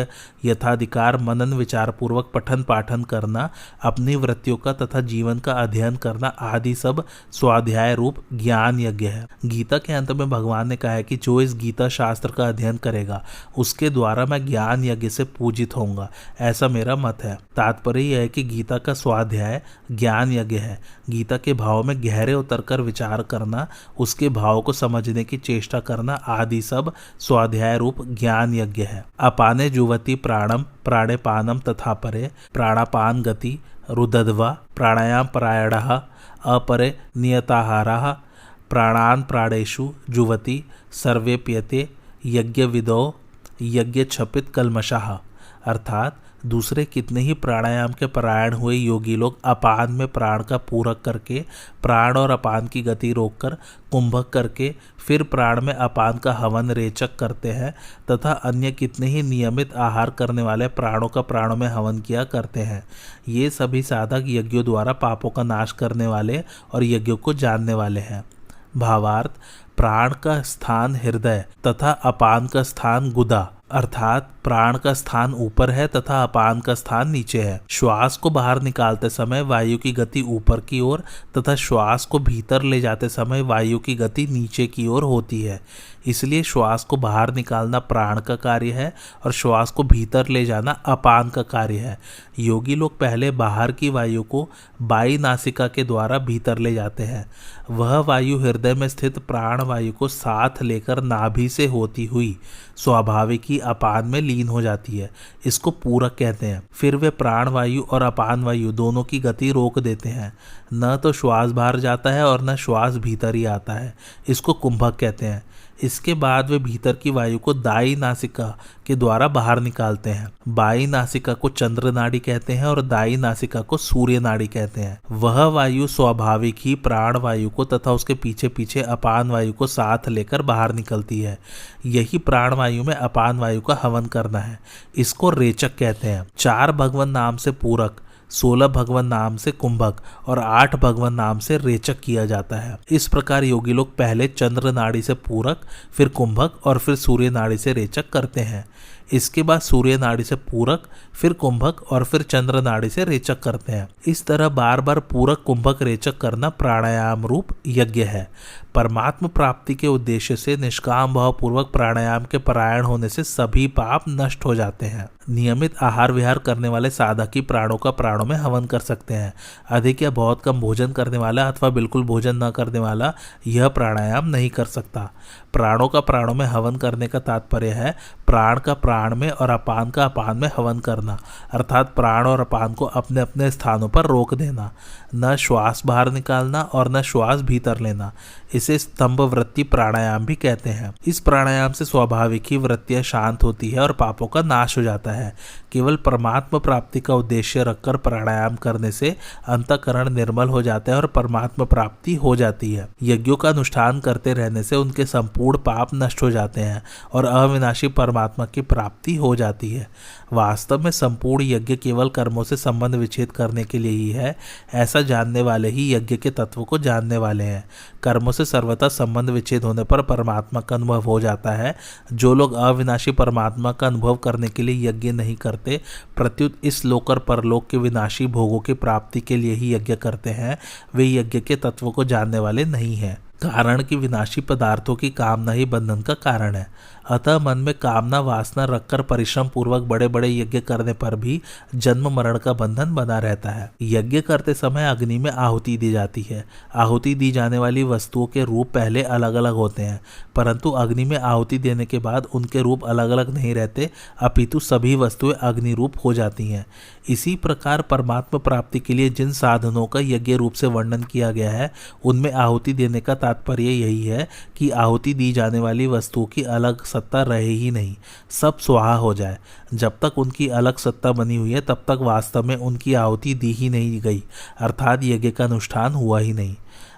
यथाधिकार मनन विचार पूर्वक पठन पाठन करना, अपनी वृत्तियों का तथा जीवन का अध्ययन करना आदि सब स्वाध्याय रूप ज्ञान यज्ञ है। गीता के अंत में भगवान ने कहा है कि जो इस गीता शास्त्र का अध्ययन करेगा उसके द्वारा मैं ज्ञान यज्ञ से पूजित होऊंगा, ऐसा मेरा मत है। तात्पर्य यह है कि गीता का स्वाध्याय ज्ञान यज्ञ है। गीता के भाव में गहरे उतरकर विचार करना, उसके भाव को समझने की चेष्टा करना आदि सब स्वाध्याय रूप ज्ञान यज्ञ है। अपाने जुवति प्राणम प्राणेपानम तथा परे प्राणापान गति रुदध्वा प्राणायाम परायणः अपरे नियताहारः प्राणान प्राणेषु जुवति सर्वे प्यते यज्ञ विदो यज्ञ छपित कलमशाह, अर्थात दूसरे कितने ही प्राणायाम के परायण हुए योगी लोग अपान में प्राण का पूरक करके, प्राण और अपान की गति रोककर, कुंभक करके फिर प्राण में अपान का हवन रेचक करते हैं तथा अन्य कितने ही नियमित आहार करने वाले प्राणों का प्राणों में हवन किया करते हैं। ये सभी साधक यज्ञों द्वारा पापों का नाश करने वाले और यज्ञों को जानने वाले हैं। भावार्थ, प्राण का स्थान हृदय तथा अपान का स्थान गुदा, अर्थात प्राण का स्थान ऊपर है तथा अपान का स्थान नीचे है। श्वास को बाहर निकालते समय वायु की गति ऊपर की ओर तथा श्वास को भीतर ले जाते समय वायु की गति नीचे की ओर होती है। इसलिए श्वास को बाहर निकालना प्राण का कार्य है और श्वास को भीतर ले जाना अपान का कार्य है। योगी लोग पहले बाहर की वायु को बाई नासिका के द्वारा भीतर ले जाते हैं। वह वायु हृदय में स्थित प्राण वायु को साथ लेकर नाभि से होती हुई स्वाभाविक ही अपान में लीन हो जाती है। इसको पूरक कहते हैं। फिर वे प्राण वायु और अपान वायु दोनों की गति रोक देते हैं। न तो श्वास बाहर जाता है और न श्वास भीतर ही आता है। इसको कुंभक कहते हैं। इसके बाद वे भीतर की वायु को दाई नासिका के द्वारा बाहर निकालते हैं। बाई नासिका को चंद्र नाड़ी कहते हैं और दाई नासिका को सूर्य नाड़ी कहते हैं। वह वायु स्वाभाविक ही प्राण वायु को तथा उसके पीछे पीछे अपान वायु को साथ लेकर बाहर निकलती है। यही प्राण वायु में अपान वायु का हवन करना है। इसको रेचक कहते हैं। 4 भगवान नाम से पूरक, 16 भगवान नाम से कुंभक और 8 भगवान नाम से रेचक किया जाता है। इस प्रकार योगी लोग पहले चंद्र नाड़ी से पूरक, फिर कुंभक और फिर सूर्य नाड़ी से रेचक करते हैं। इसके बाद सूर्य नाड़ी से पूरक, फिर कुंभक और फिर चंद्र नाड़ी से रेचक करते हैं। इस तरह बार बार पूरक, कुंभक, रेचक करना प्राणायाम रूप यज्ञ है। परमात्म प्राप्ति के उद्देश्य से निष्काम भाव पूर्वक प्राणायाम के परायण होने से सभी पाप नष्ट हो जाते हैं। नियमित आहार विहार करने वाले साधक ही प्राणों का प्राणों में हवन कर सकते हैं। अधिक या बहुत कम भोजन करने वाला अथवा बिल्कुल भोजन न करने वाला यह प्राणायाम नहीं कर सकता। प्राणों का प्राणों में हवन करने का तात्पर्य है प्राण का प्राण में और अपान का अपान में हवन करना, अर्थात प्राण और अपान को अपने अपने स्थानों पर रोक देना, न श्वास बाहर निकालना और न श्वास भीतर लेना। इसे स्तंभ वृत्ति प्राणायाम भी कहते हैं। इस प्राणायाम से स्वाभाविक ही वृत्तियां शांत होती है और पापों का नाश हो जाता है। केवल परमात्मा प्राप्ति का उद्देश्य रखकर प्राणायाम करने से अंतःकरण निर्मल हो जाता है और परमात्मा प्राप्ति हो जाती है। यज्ञों का अनुष्ठान करते रहने से उनके संपूर्ण पाप नष्ट हो जाते हैं और अविनाशी परमात्मा की प्राप्ति हो जाती है। वास्तव में संपूर्ण यज्ञ केवल कर्मों से संबंध विच्छेद करने के लिए ही है। ऐसा जानने वाले ही यज्ञ के तत्व को जानने वाले हैं। कर्मों से सर्वथा संबंध विच्छेद होने पर परमात्मा का अनुभव हो जाता है। जो लोग अविनाशी परमात्मा का अनुभव करने के लिए यज्ञ नहीं करते, प्रत्युत इस लोक और परलोक के विनाशी भोगों की प्राप्ति के लिए ही यज्ञ करते हैं, वे यज्ञ के तत्व को जानने वाले नहीं हैं। कारण कि विनाशी पदार्थों की कामना ही बंधन का कारण है। अतः मन में कामना वासना रखकर परिश्रम पूर्वक बड़े बड़े यज्ञ करने पर भी जन्म मरण का बंधन बना रहता है। यज्ञ करते समय अग्नि में आहुति दी जाती है। आहुति दी जाने वाली वस्तुओं के रूप पहले अलग अलग होते हैं, परंतु अग्नि में आहुति देने के बाद उनके रूप अलग अलग नहीं रहते, अपितु सभी वस्तुएं अग्नि रूप हो जाती हैं। इसी प्रकार परमात्मा प्राप्ति के लिए जिन साधनों का यज्ञ रूप से वर्णन किया गया है, उनमें आहुति देने का तात्पर्य यही है कि आहुति दी जाने वाली वस्तुओं की अलग सत्ता रहे ही नहीं, सब स्वाहा हो जाए। जब तक उनकी अलग सत्ता बनी हुई है, तब तक वास्तव में उनकी आहुति दी ही नहीं गई, अर्थात यज्ञ का अनुष्ठान हुआ ही नहीं।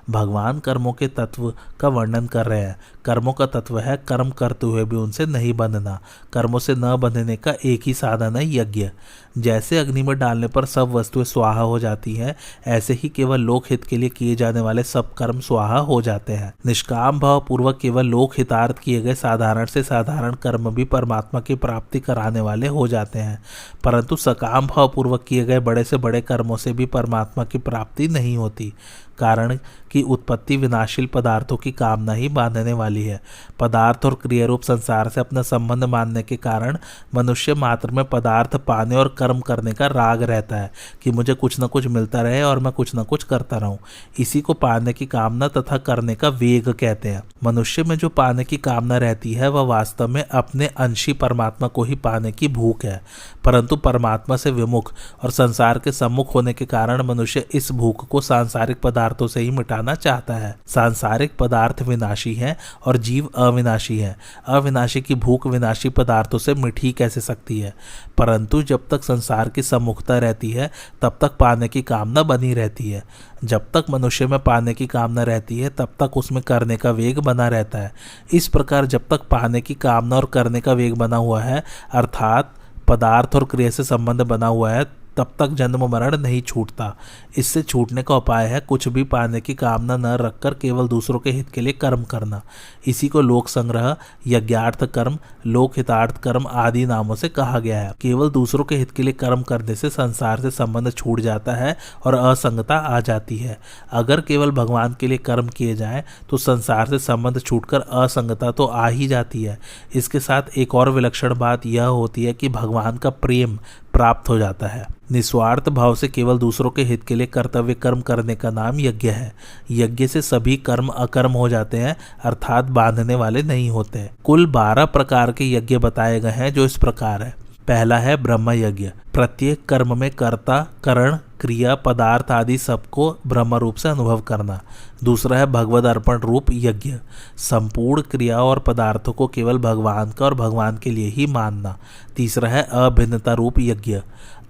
भगवान कर्मों के तत्व का वर्णन कर रहे हैं। कर्मों का तत्व है कर्म करते हुए भी उनसे नहीं बंधना। कर्मों से न बंधने का एक ही साधन है यज्ञ। जैसे अग्नि में डालने पर सब वस्तुएं स्वाहा हो जाती हैं, ऐसे ही केवल लोक हित के लिए किए जाने वाले सब कर्म स्वाहा हो जाते हैं। निष्काम भाव पूर्वक केवल लोक हितार्थ किए गए साधारण से साधारण कर्म भी परमात्मा की प्राप्ति कराने वाले हो जाते हैं, परंतु सकाम भाव पूर्वक किए गए बड़े से बड़े कर्मों से भी परमात्मा की प्राप्ति नहीं होती। कारण की उत्पत्ति विनाशील पदार्थों की कामना ही बांधने वाली है। पदार्थ और क्रियारूप संसार से अपना संबंध मानने के कारण मनुष्य मात्र में पदार्थ पाने और कर्म करने का राग रहता है कि मुझे कुछ न कुछ मिलता रहे और मैं कुछ न कुछ करता रहूं। इसी को पाने की कामना तथा करने का वेग कहते हैं। मनुष्य में जो पाने की कामना रहती है, वह वास्तव में अपने अंशी परमात्मा को ही पाने की भूख है, परंतु परमात्मा से विमुख और संसार के सम्मुख होने के कारण मनुष्य इस भूख को सांसारिक पदार्थों से ही मिटाना चाहता है। सांसारिक पदार्थ विनाशी हैं और जीव अविनाशी है। अविनाशी की भूख विनाशी पदार्थों से मिट ही कैसे सकती है? परंतु जब तक संसार की सम्मुखता रहती है, तब तक पाने की कामना बनी रहती है। जब तक मनुष्य में पाने की कामना रहती है, तब तक उसमें करने का वेग बना रहता है। इस प्रकार जब तक पाने की कामना और करने का वेग बना हुआ है, अर्थात पदार्थ और क्रिया से संबंध बना हुआ है, तब तक जन्म मरण नहीं छूटता। इससे छूटने का उपाय है कुछ भी पाने की कामना न रखकर केवल दूसरों के हित के लिए कर्म करना। इसी को लोक संग्रह, यज्ञार्थ कर्म, लोक हितार्थ कर्म आदि नामों से कहा गया है। केवल दूसरों के हित के लिए कर्म करने से संसार से संबंध छूट जाता है और असंगता आ जाती है। अगर केवल भगवान के लिए कर्म किए जाएं तो संसार से संबंध छूटकर असंगता तो आ ही जाती है। इसके साथ एक और विलक्षण बात यह होती है कि भगवान का प्रेम प्राप्त हो जाता है। निस्वार्थ भाव से केवल दूसरों के हित के लिए कर्तव्य कर्म करने का नाम यज्ञ है। यज्ञ से सभी कर्म अकर्म हो जाते हैं, अर्थात बांधने वाले नहीं होते। कुल 12 प्रकार के यज्ञ बताए गए हैं, जो इस प्रकार है। पहला है ब्रह्म यज्ञ। प्रत्येक कर्म में कर्ता, करण, क्रिया, पदार्थ आदि सबको ब्रह्म रूप से अनुभव करना। दूसरा है भगवद अर्पण रूप यज्ञ। संपूर्ण क्रिया और पदार्थों को केवल भगवान का और भगवान के लिए ही मानना। तीसरा है अभिन्नता रूप यज्ञ।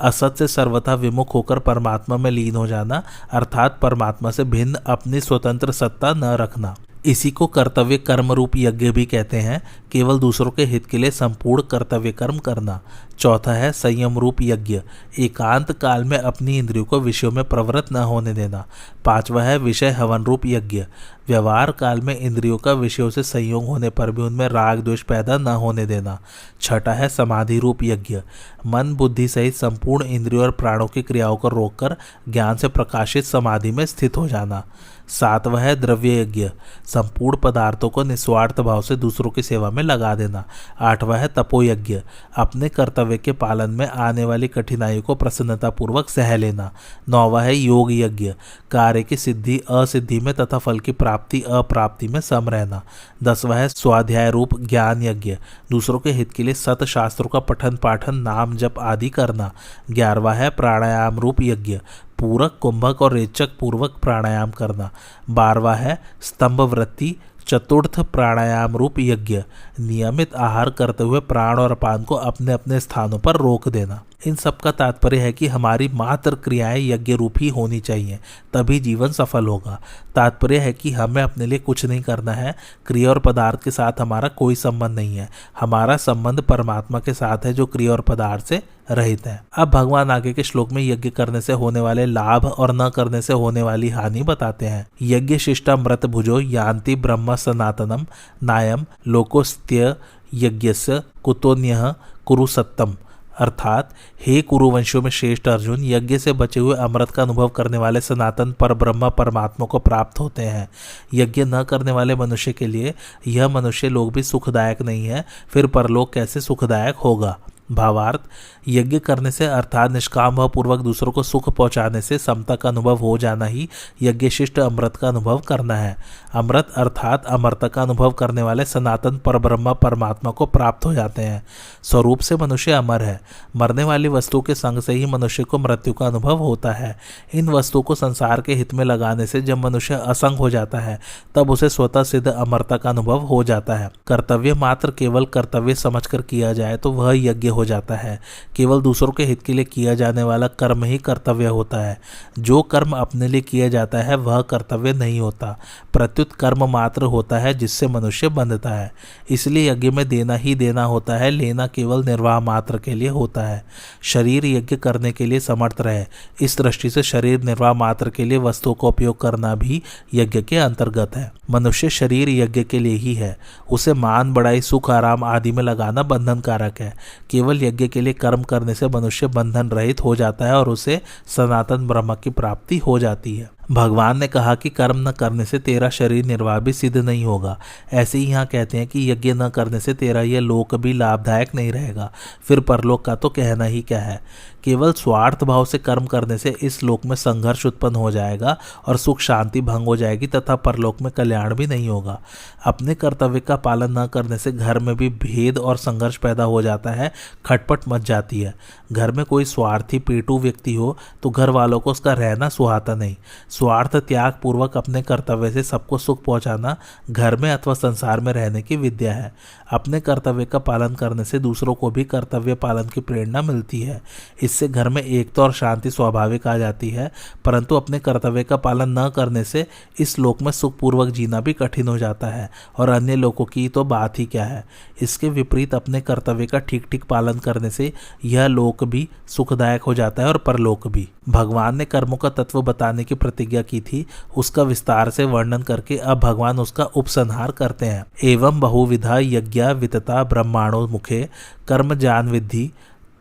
असत से सर्वथा विमुख होकर परमात्मा में लीन हो जाना, अर्थात परमात्मा से भिन्न अपनी स्वतंत्र सत्ता न रखना। इसी को कर्तव्य कर्म रूप यज्ञ भी कहते हैं, केवल दूसरों के हित के लिए संपूर्ण कर्तव्य कर्म करना। चौथा है संयम रूप यज्ञ। एकांत काल में अपनी इंद्रियों को विषयों में प्रवृत्त न होने देना। पांचवा है विषय हवन रूप यज्ञ। व्यवहार काल में इंद्रियों का विषयों से संयोग होने पर भी उनमें राग द्वेष पैदा न होने देना। छठा है समाधि रूप यज्ञ। मन बुद्धि सहित संपूर्ण इंद्रियों और प्राणों की क्रियाओं को रोककर ज्ञान से प्रकाशित समाधि में स्थित हो जाना। सातवां है द्रव्य यज्ञ। संपूर्ण पदार्थों को निस्वार्थ भाव से दूसरों की सेवा में लगा देना। आठवां है तपो यज्ञ। अपने कर्तव्य कर्तव्य के पालन में आने वाली कठिनाइयों को प्रसन्नतापूर्वक सह लेना। 9वां है योग यज्ञ, कार्य की सिद्धि असिद्धि में तथा फल की प्राप्ति अप्राप्ति में सम रहना। 10वां है स्वाध्याय रूप ज्ञान यज्ञ, दूसरों के हित के लिए सत शास्त्रों का पठन पाठन नाम जप आदि करना। 11वां है प्राणायाम रूप यज्ञ, पूरक कुंभक और रेचक पूर्वक प्राणायाम करना। 12वां है स्तंभ वृत्ति चतुर्थ प्राणायाम रूप यज्ञ, नियमित आहार करते हुए प्राण और अपान को अपने अपने स्थानों पर रोक देना। इन सब का तात्पर्य है कि हमारी मात्र क्रियाएं यज्ञ रूप ही होनी चाहिए, तभी जीवन सफल होगा। तात्पर्य है कि हमें अपने लिए कुछ नहीं करना है, क्रिया और पदार्थ के साथ हमारा कोई संबंध नहीं है। हमारा संबंध परमात्मा के साथ है जो क्रिया और पदार्थ से रहित है। अब भगवान आगे के श्लोक में यज्ञ करने से होने वाले लाभ और न करने से होने वाली हानि बताते हैं। यज्ञ शिष्टामृत भुजो यान्ति ब्रह्म सनातनम नायम लोकोस्त्य यज्ञस्य कुतोन्यः कुरु सत्तम। अर्थात हे कुरुवंशियों में श्रेष्ठ अर्जुन, यज्ञ से बचे हुए अमृत का अनुभव करने वाले सनातन पर ब्रह्म परमात्मा को प्राप्त होते हैं। यज्ञ न करने वाले मनुष्य के लिए यह मनुष्य लोक भी सुखदायक नहीं है, फिर परलोक कैसे सुखदायक होगा। भावार्थ, यज्ञ करने से अर्थात निष्काम भाव पूर्वक दूसरों को सुख पहुंचाने से समता का अनुभव हो जाना ही यज्ञ शिष्ट अमृत का अनुभव करना है। अमृत अर्थात अमरता का अनुभव करने वाले सनातन परब्रह्म परमात्मा को प्राप्त हो जाते हैं। स्वरूप से मनुष्य अमर है। मरने वाली वस्तु के संग से ही मनुष्य को मृत्यु का अनुभव होता है। इन वस्तुओं को संसार के हित में लगाने से जब मनुष्य असंग हो जाता है तब उसे स्वतः सिद्ध अमरता का अनुभव हो जाता है। कर्तव्य मात्र केवल कर्तव्य समझकर किया जाए तो वह यज्ञ हो जाता है। केवल दूसरों के हित के लिए किया जाने वाला कर्म ही कर्तव्य होता है। जो कर्म अपने लिए किया जाता है वह कर्तव्य नहीं होता, प्रत्युत कर्म मात्र होता है जिससे मनुष्य बंधता है। इसलिए यज्ञ में देना ही देना होता है, लेना केवल निर्वाह मात्र के लिए होता है। शरीर यज्ञ करने के लिए समर्थ रहे, इस दृष्टि से शरीर निर्वाह मात्र के लिए वस्तुओं का उपयोग करना भी यज्ञ के अंतर्गत है। मनुष्य शरीर यज्ञ के लिए ही है, उसे मान बढ़ाई सुख आराम आदि में लगाना बंधन कारक है। केवल यज्ञ के लिए कर्म करने से मनुष्य बंधन रहित हो जाता है और उसे सनातन ब्रह्म की प्राप्ति हो जाती है। भगवान ने कहा कि कर्म न करने से तेरा शरीर निर्वाह भी सिद्ध नहीं होगा। ऐसे ही यहाँ कहते हैं कि यज्ञ न करने से तेरा यह लोक भी लाभदायक नहीं रहेगा, फिर परलोक का तो कहना ही क्या है। केवल स्वार्थ भाव से कर्म करने से इस लोक में संघर्ष उत्पन्न हो जाएगा और सुख शांति भंग हो जाएगी तथा परलोक में कल्याण भी नहीं होगा। अपने कर्तव्य का पालन न करने से घर में भी भेद और संघर्ष पैदा हो जाता है, खटपट मच जाती है। घर में कोई स्वार्थी पेटू व्यक्ति हो तो घर वालों को उसका रहना सुहाता नहीं। स्वार्थ त्याग पूर्वक अपने कर्तव्य से सबको सुख पहुंचाना घर में अथवा संसार में रहने की विद्या है। अपने कर्तव्य का पालन करने से दूसरों को भी कर्तव्य पालन की प्रेरणा मिलती है। इससे घर में एकता और शांति स्वाभाविक आ जाती है, परंतु अपने कर्तव्य का पालन न करने से इस लोक में सुखपूर्वक जीना भी कठिन हो जाता है और अन्य लोगों की तो बात ही क्या है। इसके विपरीत अपने कर्तव्य का ठीक ठीक पालन करने से यह लोक भी सुखदायक हो जाता है और परलोक भी। भगवान ने कर्मों का तत्व बताने की प्रतिज्ञा की थी, उसका विस्तार से वर्णन करके अब भगवान उसका उपसंहार करते हैं। एवं बहुविधा यज्ञा वितता ब्रह्माणो मुखे कर्म जान विद्धि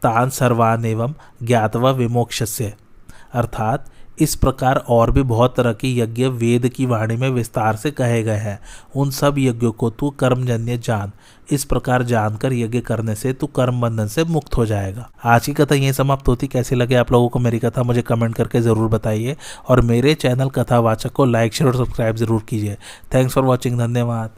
तान सर्वान एवं ज्ञातवा विमोक्षस्य। अर्थात इस प्रकार और भी बहुत तरह के यज्ञ वेद की वाणी में विस्तार से कहे गए हैं। उन सब यज्ञों को तू कर्मजन्य जान। इस प्रकार जानकर यज्ञ करने से तू कर्म बंधन से मुक्त हो जाएगा। आज की कथा यहीं समाप्त होती। कैसी लगे आप लोगों को मेरी कथा मुझे कमेंट करके ज़रूर बताइए और मेरे चैनल कथावाचक को लाइक शेयर और सब्सक्राइब ज़रूर कीजिए। Thanks for watching. धन्यवाद।